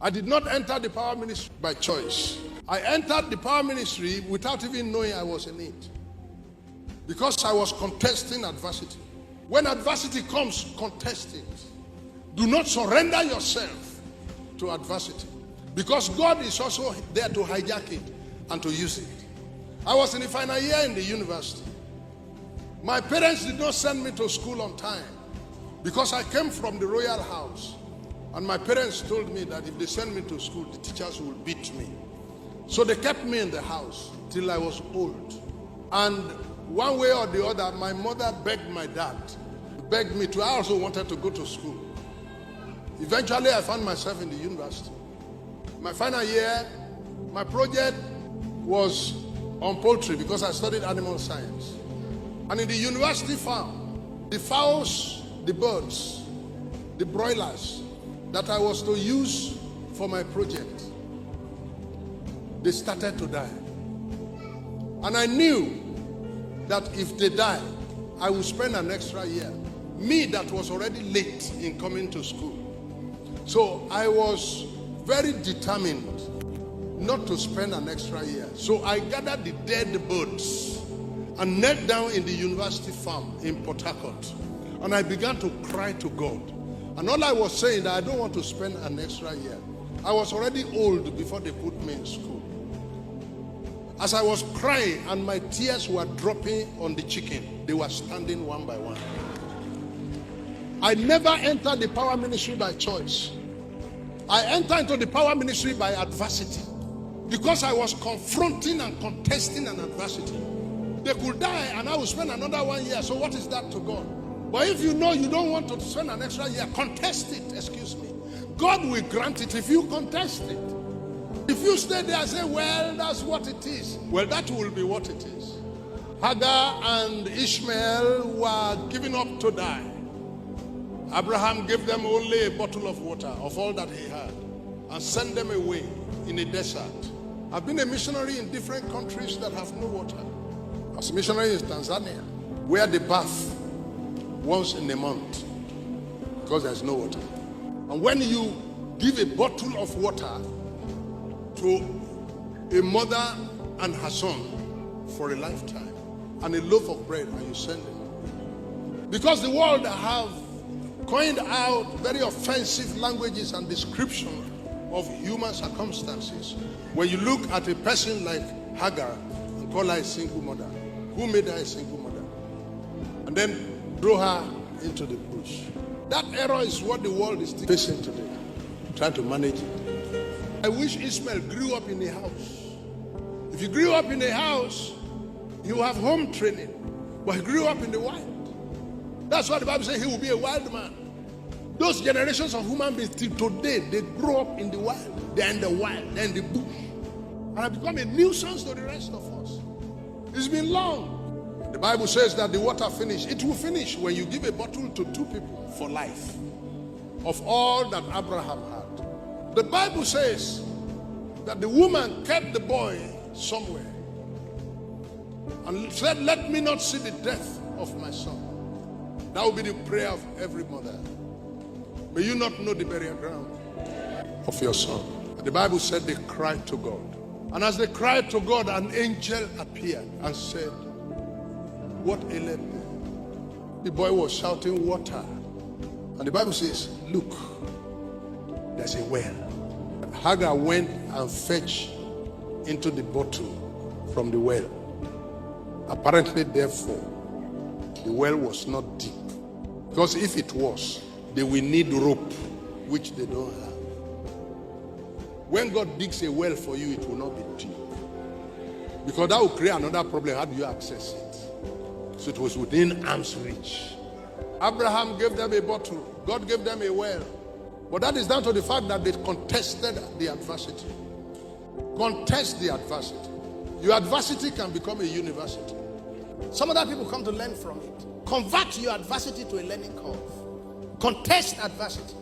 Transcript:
I did not enter the power ministry by choice. I entered the power ministry without even knowing I was in it. Because I was contesting adversity. When adversity comes, contest it. Do not surrender yourself to adversity. Because God is also there to hijack it and to use it. I was in the final year in the university. My parents did not send me to school on time because I came from the royal house. And my parents told me that if they send me to school, the teachers will beat me. So they kept me in the house till I was old. And one way or the other, my mother begged my dad, begged me to. I also wanted to go to school. Eventually, I found myself in the university. My final year, my project was on poultry because I studied animal science. And in the university farm, the fowls, the birds, the broilers that I was to use for my project, they started to die. And I knew that if they die, I would spend an extra year. Me that was already late in coming to school. So I was very determined not to spend an extra year. So I gathered the dead birds and knelt down in the university farm in Port Harcourt. And I began to cry to God. And all I was saying that I don't want to spend an extra year. I was already old before they put me in school. As I was crying and my tears were dropping on the chicken, they were standing one by one. I never entered the power ministry by choice. I entered into the power ministry by adversity because I was confronting and contesting an adversity. They could die and I will spend another 1 year. So what is that to God? But if you know you don't want to spend an extra year, contest it, excuse me. God will grant it if you contest it. If you stay there and say, well, that's what it is. Well, that will be what it is. Hagar and Ishmael were given up to die. Abraham gave them only a bottle of water of all that he had and sent them away in a desert. I've been a missionary in different countries that have no water. I was a missionary in Tanzania where they bath once in a month because there's no water. And when you give a bottle of water to a mother and her son for a lifetime and a loaf of bread and you send them, because the world have coined out very offensive languages and description of human circumstances. When you look at a person like Hagar and call her a single mother, who made her a single mother? And then throw her into the bush. That error is what the world is facing today, trying to manage it. I wish Ishmael grew up in a house. If you grew up in a house, you have home training. But he grew up in the wild. That's why the Bible says he will be a wild man. Those generations of human beings till today, they grow up in the wild. They're in the wild, they're in the bush. And have become a nuisance to the rest of us. It's been long. The Bible says that the water finished. It will finish when you give a bottle to two people for life of all that Abraham had. The Bible says that the woman kept the boy somewhere and said, let me not see the death of my son. That will be the prayer of every mother. May you not know the burial ground of your son. The Bible said they cried to God. And as they cried to God, an angel appeared and said, what aileth thee? The boy was shouting water. And the Bible says, look, there's a well. Hagar went and fetched into the bottle from the well. Apparently, therefore, the well was not deep. Because if it was, they will need rope, which they don't have. When God digs a well for you, it will not be deep. Because that will create another problem. How do you access it? So it was within arm's reach. Abraham gave them a bottle. God gave them a well. But that is down to the fact that they contested the adversity. Contest the adversity. Your adversity can become a university. Some other people come to learn from it. Convert your adversity to a learning curve. Contest adversity.